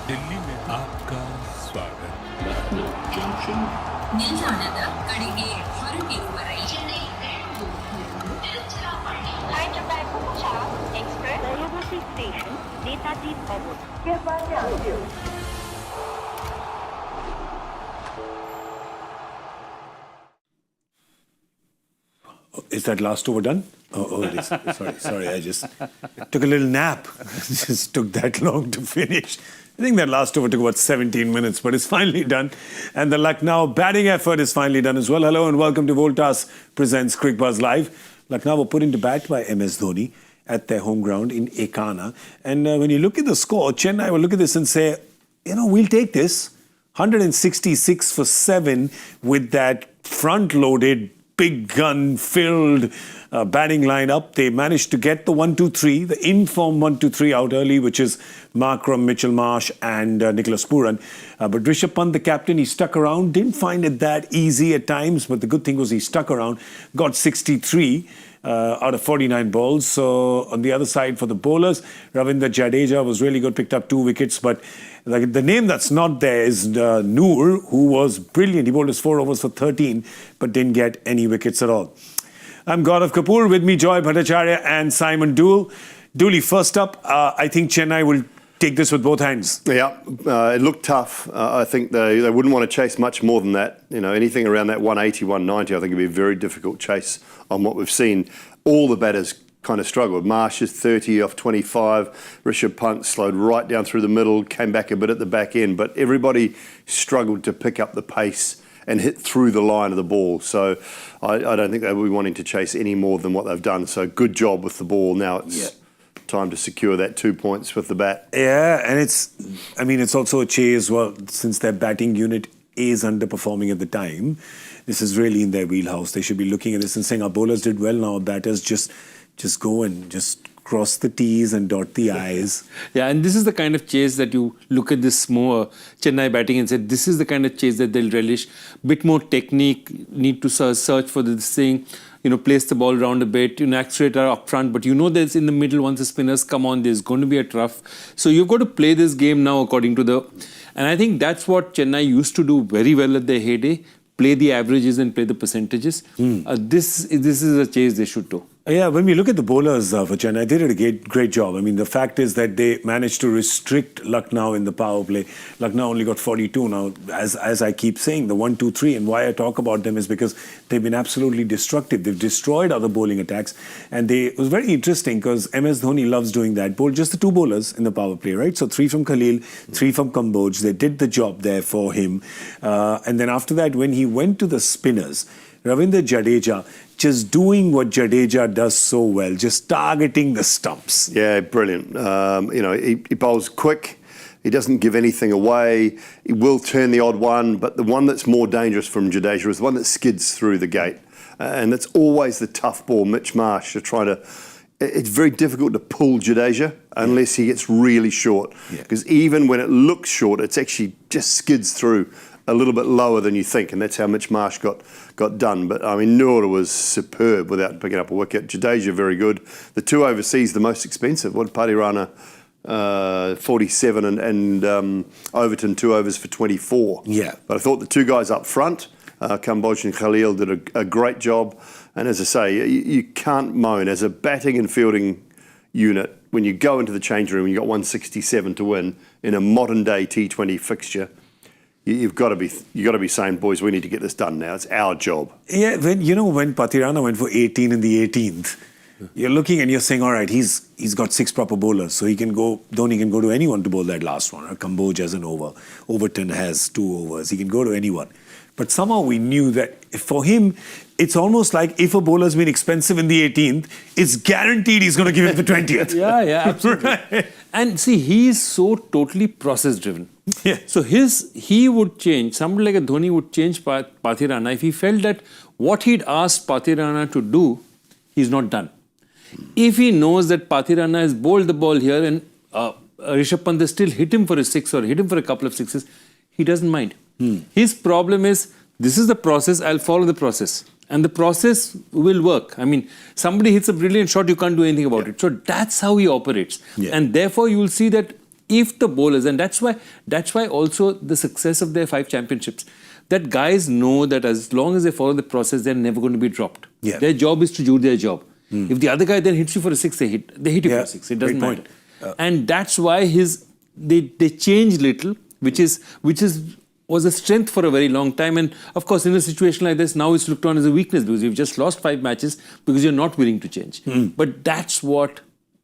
दिल्ली में आपका स्वागत. Lucknow Junction. ನಿಲ್ದಾಣದ ಕಡೆಗೆ ಹೊರಟಿರುವ ರೈಲು Hyderabad Express, Dayavasi Station, Netaji Bhavan. Is that last over done? Oh, it is. Sorry. I just took a little nap. Just took that long to finish. I think that last over took about 17 minutes, but it's finally done. And the Lucknow batting effort is finally done as well. Hello and welcome to Voltas presents Cricbuzz Live. Lucknow were put into bat by MS Dhoni at their home ground in Ekana. And when you look at the score, Chennai will look at this and say, we'll take this. 166 for 7 with that front-loaded, big gun-filled batting lineup. They managed to get the 1-2-3, the in-form 1-2-3 out early, which is Markram, Mitchell Marsh and Nicholas Pooran. But Rishabh Pant, the captain, he stuck around. Didn't find it that easy at times, but the good thing was he stuck around, got 63 out of 49 balls. So on the other side for the bowlers, Ravindra Jadeja was really good, picked up 2 wickets, but the name that's not there is Noor, who was brilliant. He bowled his 4 overs for 13, but didn't get any wickets at all. I'm Gaurav Kapur. With me, Joy Bhattacharjya and Simon Doull. Dooley, first up, I think Chennai will take this with both hands. Yeah, it looked tough. I think they wouldn't want to chase much more than that. Anything around that 180, 190, I think it'd be a very difficult chase on what we've seen. All the batters kind of struggled. Marsh is 30 off 25. Rishabh Pant slowed right down through the middle, came back a bit at the back end, but everybody struggled to pick up the pace and hit through the line of the ball. So I don't think they will be wanting to chase any more than what they've done. So good job with the ball. Now it's time to secure that 2 points with the bat. Yeah, and it's also a chase, well, since their batting unit is underperforming at the time. This is really in their wheelhouse. They should be looking at this and saying, our bowlers did well, now our batters just go and just cross the T's and dot the I's. Yeah, and this is the kind of chase that you look at this more Chennai batting and say, this is the kind of chase that they'll relish. Bit more technique, need to search for this thing, place the ball around a bit, accelerator up front, but there's in the middle, once the spinners come on, there's going to be a trough. So you've got to play this game now according to and I think that's what Chennai used to do very well at their heyday, play the averages and play the percentages. This is a chase they should do. Yeah, when we look at the bowlers for Chennai, they did a great job. I mean, the fact is that they managed to restrict Lucknow in the power play. Lucknow only got 42 now. As I keep saying, the 1-2-3, and why I talk about them is because they've been absolutely destructive. They've destroyed other bowling attacks. And it was very interesting because MS Dhoni loves doing that. Bowled just the 2 bowlers in the power play, right? So 3 from Khalil, 3 from Kamboj. They did the job there for him. And then after that, when he went to the spinners, Ravindra Jadeja, just doing what Jadeja does so well, just targeting the stumps. Yeah, brilliant. He bowls quick. He doesn't give anything away. He will turn the odd one, but the one that's more dangerous from Jadeja is the one that skids through the gate. And that's always the tough ball. Mitch Marsh to try to... It's very difficult to pull Jadeja unless he gets really short. Because even when it looks short, it's actually just skids through a little bit lower than you think, and that's how Mitch Marsh got done. But, Noor was superb without picking up a wicket. Jadeja, very good. The 2 overseas, the most expensive. What, Patirana, 47, and Overton, 2 overs for 24. Yeah. But I thought the 2 guys up front, Kamboj and Khalil, did a great job. And as I say, you can't moan. As a batting and fielding unit, when you go into the change room and you've got 167 to win in a modern-day T20 fixture, you've got to be saying, boys, we need to get this done now. It's our job. Yeah, when Patirana went for 18 in the 18th, you're looking and you're saying, all right, he's got 6 proper bowlers, so Dhoni can go to anyone to bowl that last one. Or Kamboj has an over. Overton has 2 overs. He can go to anyone. But somehow we knew that for him, it's almost like if a bowler's been expensive in the 18th, it's guaranteed he's going to give him the 20th. Yeah, absolutely. Right. And see, he is so totally process-driven. Yeah. So he would change, somebody like a Dhoni would change Patirana if he felt that what he'd asked Patirana to do, he's not done. If he knows that Patirana has bowled the ball here and Rishabh Pant has still hit him for a 6 or hit him for a couple of 6s, he doesn't mind. His problem is, this is the process, I'll follow the process. And the process will work. Somebody hits a brilliant shot, you can't do anything about it. So that's how he operates. And therefore, you will see that if the bowlers, and that's why also the success of their 5 championships, that guys know that as long as they follow the process, they're never going to be dropped. Yeah. Their job is to do their job. If the other guy then hits you for a 6, they hit you for a 6. It doesn't Great matter. point. And that's why they changed little, which was a strength for a very long time. And of course, in a situation like this, now it's looked on as a weakness because you've just lost 5 matches because you're not willing to change. But that's what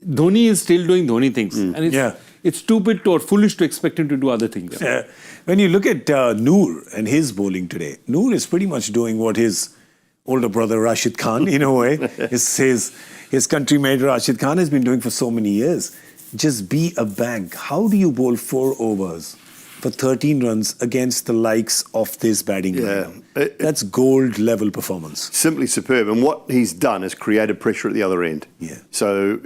Dhoni is still doing Dhoni things. And it's stupid or foolish to expect him to do other things. When you look at Noor and his bowling today, Noor is pretty much doing what his older brother Rashid Khan, in a way, his country-mate Rashid Khan has been doing for so many years. Just be a bank. How do you bowl 4 overs for 13 runs against the likes of this batting lineup? That's gold-level performance. Simply superb. And what he's done is created pressure at the other end. Yeah. So,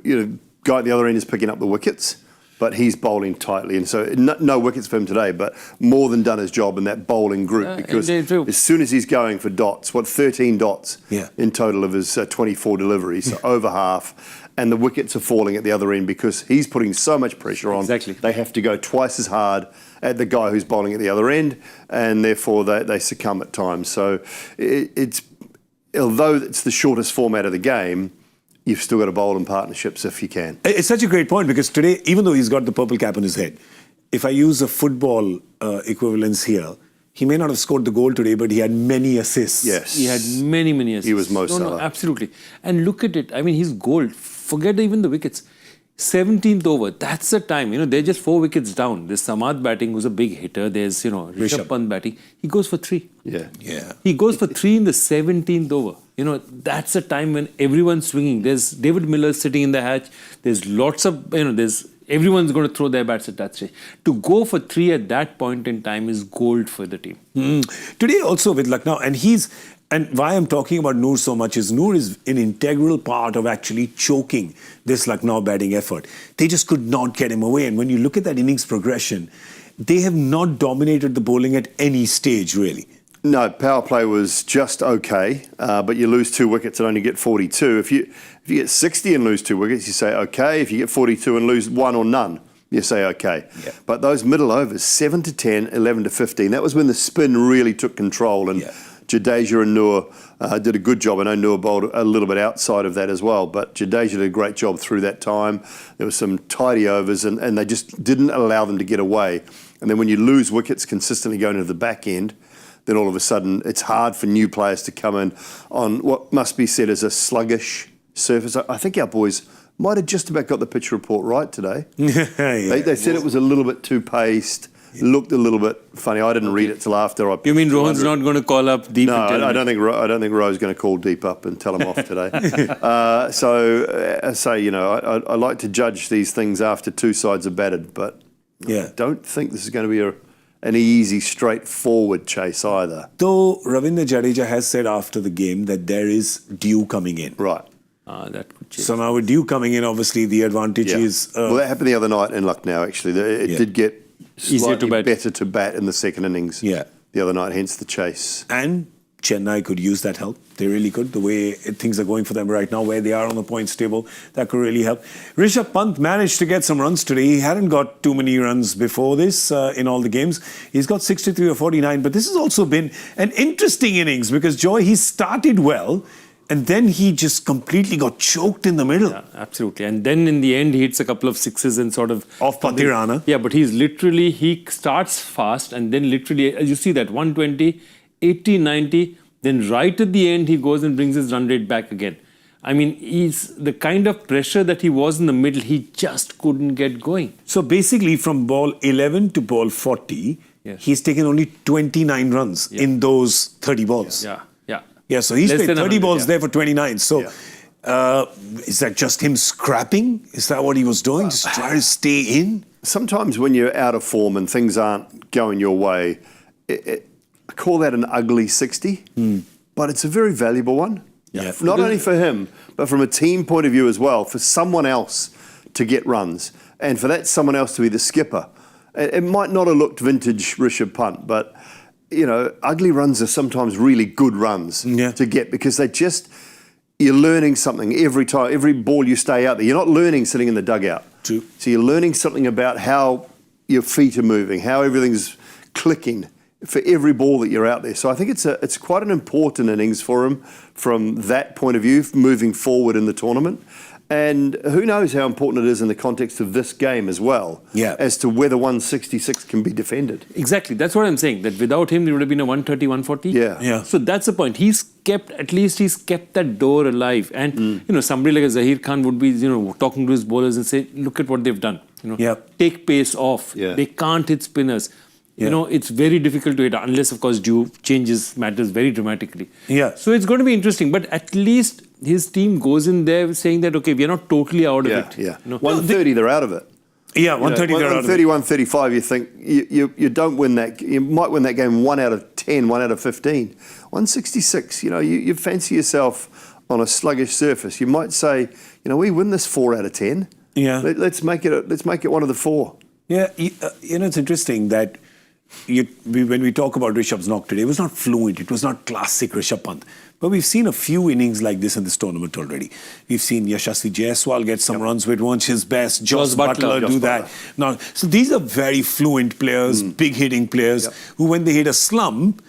guy at the other end is picking up the wickets, but he's bowling tightly. And so no wickets for him today, but more than done his job in that bowling group because as soon as he's going for dots, 13 dots in total of his 24 deliveries, so over half, and the wickets are falling at the other end because he's putting so much pressure on. Exactly. They have to go twice as hard at the guy who's bowling at the other end, and therefore they succumb at times. So although it's the shortest format of the game, you've still got to bowl in partnerships if you can. It's such a great point because today, even though he's got the purple cap on his head, if I use a football equivalence here, he may not have scored the goal today, but he had many assists. Yes. He had many assists. He was Mo No, Salah. absolutely. And look at it. I mean, he's gold. Forget even the wickets. 17th over, that's the time. They're just 4 wickets down. There's Samad batting, who's a big hitter. There's, Rishabh Pant batting. He goes for 3. Yeah. He goes for 3 in the 17th over. That's a time when everyone's swinging. There's David Miller sitting in the hatch. There's lots of, everyone's going to throw their bats at that stage. To go for 3 at that point in time is gold for the team. Today also with Lucknow, and why I'm talking about Noor so much is Noor is an integral part of actually choking this Lucknow batting effort. They just could not get him away. And when you look at that innings progression, they have not dominated the bowling at any stage, really. No, power play was just okay, but you lose 2 wickets and only get 42. If you get 60 and lose 2 wickets, you say okay. If you get 42 and lose 1 or none, you say okay. Yeah. But those middle overs, 7 to 10, 11 to 15, that was when the spin really took control. And Jadeja and Noor did a good job. I know Noor bowled a little bit outside of that as well, but Jadeja did a great job through that time. There were some tidy overs and they just didn't allow them to get away. And then when you lose wickets consistently going into the back end, then all of a sudden it's hard for new players to come in on what must be said as a sluggish surface. I think our boys might have just about got the pitch report right today. They said it was a little bit too paced. Looked a little bit funny. I didn't read it till after. You mean Rohan's not going to call up Deep? No, I don't think Ro's going to call Deep up and tell him off today. I like to judge these things after 2 sides are batted, but I don't think this is going to be an easy, straightforward chase either. Though Ravindra Jadeja has said after the game that there is dew coming in. Right. That could change. So now with dew coming in, obviously the advantage is... well, that happened the other night in Lucknow, actually. It did get slightly better to bat in the second innings the other night, hence the chase. And Chennai could use that help. They really could. The way things are going for them right now, where they are on the points table, that could really help. Rishabh Pant managed to get some runs today. He hadn't got too many runs before this in all the games. He's got 63 or 49, but this has also been an interesting innings because, Joy, he started well, and then he just completely got choked in the middle. Yeah, absolutely. And then in the end, he hits a couple of sixes and sort of... Off Patirana. Yeah, but he starts fast and then literally, as you see that, 120, 80, 90, then right at the end, he goes and brings his run rate back again. I mean, he's the kind of pressure that he was in the middle, he just couldn't get going. So basically, from ball 11 to ball 40, he's taken only 29 runs in those 30 balls. Yeah, so he's played 30 balls there for 29. So is that just him scrapping? Is that what he was doing? Just try to stay in? Sometimes when you're out of form and things aren't going your way, I call that an ugly 60, but it's a very valuable one. Yeah. Not only for him, but from a team point of view as well, for someone else to get runs and for that someone else to be the skipper. It might not have looked vintage Rishabh Pant, but ugly runs are sometimes really good runs to get because you're learning something every time, every ball you stay out there. You're not learning sitting in the dugout. True. So you're learning something about how your feet are moving, how everything's clicking for every ball that you're out there. So I think it's quite an important innings for him from that point of view, moving forward in the tournament. And who knows how important it is in the context of this game as well, as to whether 166 can be defended. Exactly. That's what I'm saying. That without him, there would have been a 130, 140. Yeah. So that's the point. He's kept that door alive. And, somebody like a Zahir Khan would be, talking to his bowlers and say, look at what they've done. Take pace off. Yeah. They can't hit spinners. It's very difficult to hit unless, of course, Dew changes matters very dramatically. Yeah. So it's going to be interesting. But at least his team goes in there saying that, okay, we are not totally out of it. Yeah. 130, they're out of it. Yeah, 130, they're out of it. 130, 135, you think you don't win that. You might win that game 1 out of 10, 1 out of 15. 166, you fancy yourself on a sluggish surface. You might say, we win this 4 out of 10. Yeah. Let's make it one of the 4. Yeah, it's interesting that when we talk about Rishabh's knock today, it was not fluent, it was not classic Rishabh Pant. But we've seen a few innings like this in this tournament already. We've seen Yashasvi Jaiswal get some runs which weren't his best. Jos Buttler do that. Now, so these are very fluent players, big hitting players, who when they hit a slump,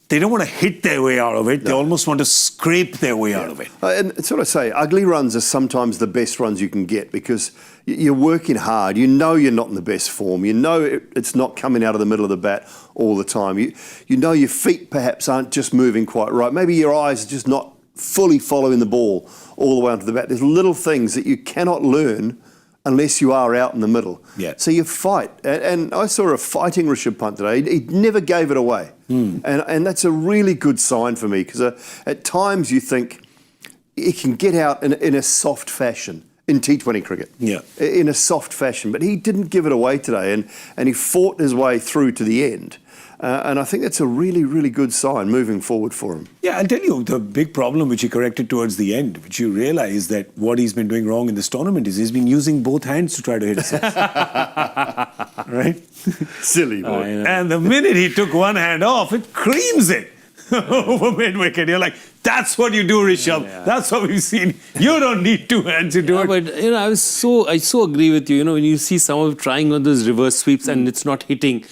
they don't want to hit their way out of it. They almost want to scrape their way out of it. And it's what I say, ugly runs are sometimes the best runs you can get because you're working hard. You know you're not in the best form. You know it's not coming out of the middle of the bat all the time. You know your feet perhaps aren't just moving quite right. Maybe your eyes are just not fully following the ball all the way onto the bat. There's little things that you cannot learn unless you are out in the middle. Yeah. So you fight. And I saw a fighting Rishabh Pant today. He never gave it away. And that's a really good sign for me because at times you think he can get out in a soft fashion in T20 cricket. Yeah. In a soft fashion. But he didn't give it away today and he fought his way through to the end. And I think that's a really, really good sign moving forward for him. Yeah, I'll tell you, the big problem which he corrected towards the end, which you realize that what he's been doing wrong in this tournament is he's been using both hands to try to hit a six. Right? Silly boy. And the minute he took one hand off, it creams it over mid-wicket. You're like, that's what you do, Rishabh. Yeah. That's what we've seen. You don't need two hands to do it. But, I so agree with you. When you see someone trying on those reverse sweeps and it's not hitting,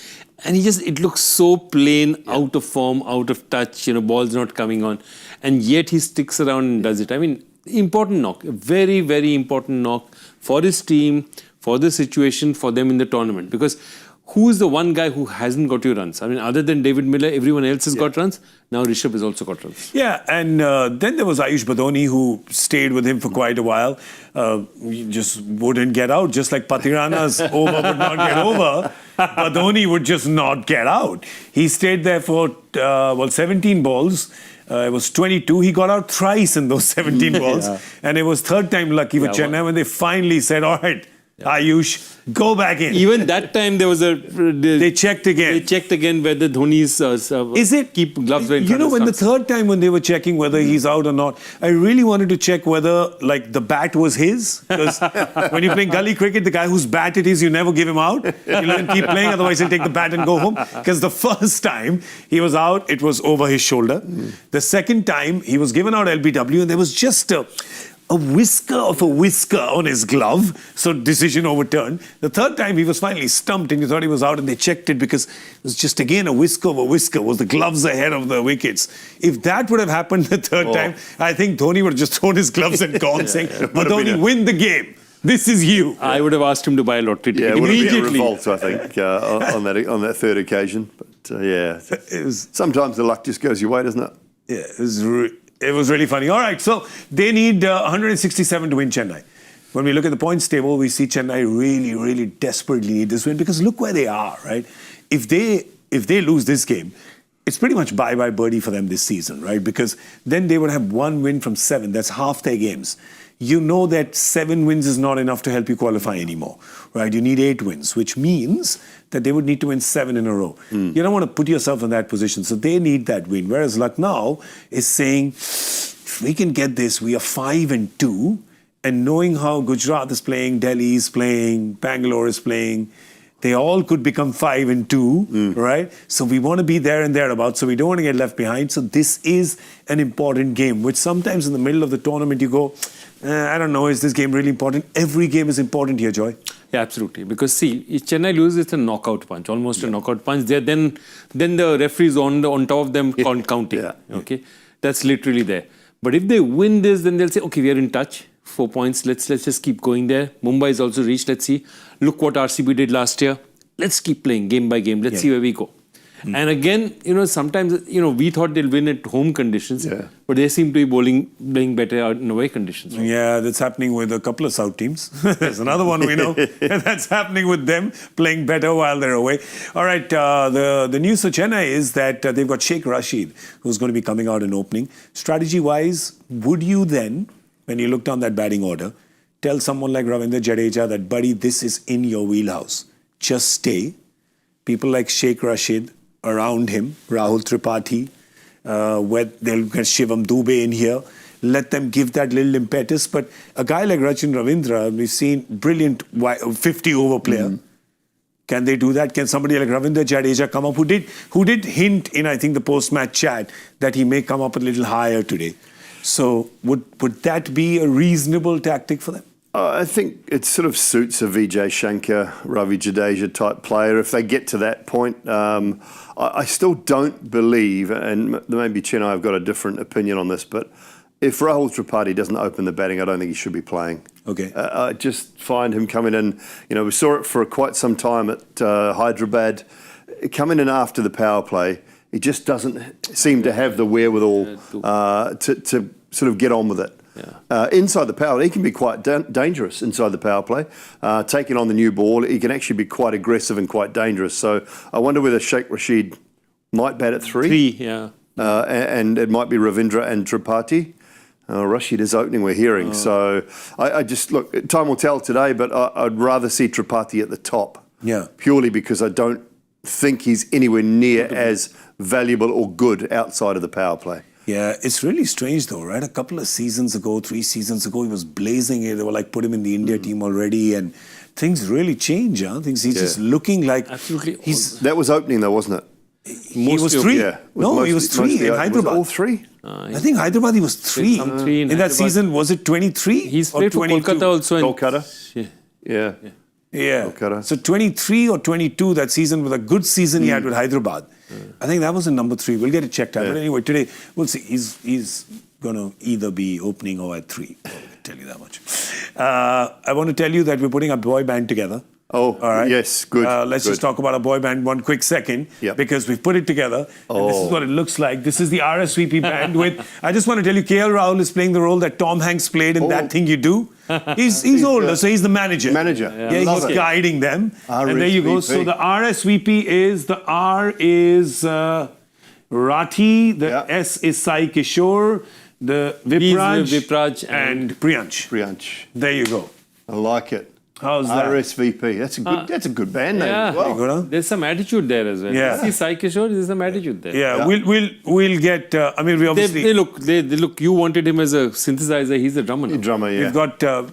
and it looks so plain, out of form, out of touch, ball's not coming on. And yet he sticks around and does it. I mean, important knock, a very, very important knock for his team, for the situation, for them in the tournament. Because who is the one guy who hasn't got you runs? I mean, other than David Miller, everyone else has got runs. Now Rishabh has also got runs. Yeah, and then there was Ayush Badoni who stayed with him for quite a while. He just wouldn't get out, just like Patirana's over would not get over. Badoni would just not get out. He stayed there for, 17 balls. It was 22. He got out thrice in those 17 balls. And it was third time lucky for Chennai when they finally said, all right, Ayush, go back in. Even that time there was they checked again. They checked again whether Dhoni's keep gloves in front of when the third time when they were checking whether he's out or not, I really wanted to check whether the bat was his. Because when you're playing gully cricket, the guy whose bat it is, you never give him out. You let him keep playing, otherwise he'll take the bat and go home. Because the first time he was out, it was over his shoulder. The second time he was given out LBW and there was just a whisker of a whisker on his glove, so decision overturned. The third time he was finally stumped and you thought he was out and they checked it because it was just again a whisker of a whisker, was the gloves ahead of the wickets. If that would have happened the third time, I think Dhoni would have just thrown his gloves and gone saying, but Dhoni, win the game. This is you. I would have asked him to buy a lottery ticket immediately. Revolt, I think, on that third occasion. But sometimes the luck just goes your way, doesn't it? Yeah, it was really funny. All right, so they need 167 to win Chennai. When we look at the points table, we see Chennai really, really desperately need this win because look where they are, right? If they lose this game, it's pretty much bye-bye birdie for them this season, right? Because then they would have 1 win from 7. That's half their games. You know that 7 wins is not enough to help you qualify anymore, right? You need 8 wins, which means that they would need to win 7 in a row. You don't want to put yourself in that position. So they need that win. Whereas Lucknow is saying, if we can get this, we are 5-2. And knowing how Gujarat is playing, Delhi is playing, Bangalore is playing, They all could become 5-2, right? So we want to be there and thereabouts. So we don't want to get left behind. So this is an important game, which sometimes in the middle of the tournament you go, I don't know, is this game really important? Every game is important here, Joy. Yeah, absolutely. Because see, if Chennai loses, it's a knockout punch, almost a knockout punch. Then the referee's on top of them counting. Okay, that's literally there. But if they win this, then they'll say, okay, we are in touch. 4 points. Let's just keep going there. Mumbai is also reached. Let's see. Look what RCB did last year. Let's keep playing game by game. Let's see where we go. And again, sometimes, we thought they'll win at home conditions, but they seem to be playing better out in away conditions. Right? Yeah, that's happening with a couple of South teams. There's another one we know. That's happening with them, playing better while they're away. All right, the news for Chennai is that they've got Sheikh Rashid, who's going to be coming out and opening. Strategy-wise, would you then, when you look down that batting order, tell someone like Ravindra Jadeja that, buddy, this is in your wheelhouse. Just stay. People like Sheikh Rashid around him, Rahul Tripathi, where they'll get Shivam Dubey in here. Let them give that little impetus. But a guy like Rachin Ravindra, we've seen brilliant 50-over player. Can they do that? Can somebody like Ravindra Jadeja come up, who did hint in, I think, the post-match chat that he may come up a little higher today? So would that be a reasonable tactic for them? I think it sort of suits a Vijay Shankar, Ravi Jadeja type player if they get to that point. I still don't believe, and maybe Chennai have got a different opinion on this, but if Rahul Tripathi doesn't open the batting, I don't think he should be playing. Okay. I just find him coming in, we saw it for quite some time at Hyderabad, coming in after the power play. He just doesn't seem to have the wherewithal to sort of get on with it. Inside the power, he can be quite dangerous inside the power play. Taking on the new ball, he can actually be quite aggressive and quite dangerous. So I wonder whether Sheikh Rashid might bat at 3. And it might be Ravindra and Tripathi. Rashid is opening, we're hearing. So I just, look, time will tell today, but I'd rather see Tripathi at the top. Purely because I don't think he's anywhere near as valuable or good outside of the power play. Yeah, it's really strange though, right? A couple of seasons ago, 3 seasons ago, he was blazing it. They were like, put him in the India team already, and things really change, huh? He's just looking like... Absolutely. That was opening though, wasn't it? He was 3. He was 3 in Hyderabad. Was it all 3? I think Hyderabad he was 3. In that season, was it 23? He's played for Kolkata also. Kolkata? Yeah. Kolkata. So 23 or 22, that season was a good season he had with Hyderabad. I think that was in number 3. We'll get it checked out. But anyway, today, we'll see. He's going to either be opening or at 3. I'll tell you that much. I want to tell you that we're putting a boy band together. Oh, all right. Yes, good. Let's just talk about a boy band one quick second, because we've put it together. And this is what it looks like. This is the RSVP band with, I just want to tell you, KL Rahul is playing the role that Tom Hanks played in That Thing You Do. He's older, so he's the manager. He's guiding them. RSVP. And there you go. So the RSVP is, the R is Rathi, the S is Sai Kishore, the Vipraj, and Priyansh. There you go. I like it. How's that? RSVP. That's a good band name as well. There's some attitude there as well. Yeah. See, Sai Kishore, there's some attitude there. Yeah. We'll get. I mean, we obviously. They look. You wanted him as a synthesizer. He's a drummer now. Drummer, yeah.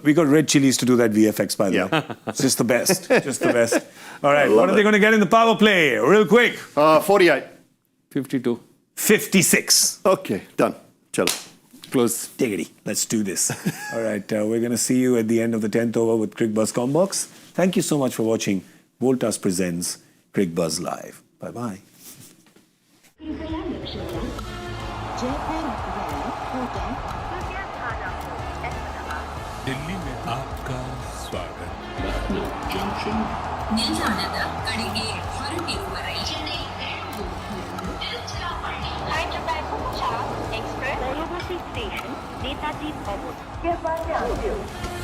We got Red Chilies to do that VFX, by the way. It's just the best. Just the best. All right. What are they going to get in the power play? Real quick. 48. 52. 56. Okay, done. Chalo. Close. Diggity. Let's do this. All right. We're going to see you at the end of the 10th over with Cricbuzz Combox. Thank you so much for watching. Voltas presents Cricbuzz Live. Bye-bye. Delhi में आपका स्वागत Lucknow Junction. ನಿಲ್ದಾಣದ ಕಡೆಗೆ ಹೊರಟಿರುವರೆ Hyderabad Express, Railway Station, Netaji Bhavan.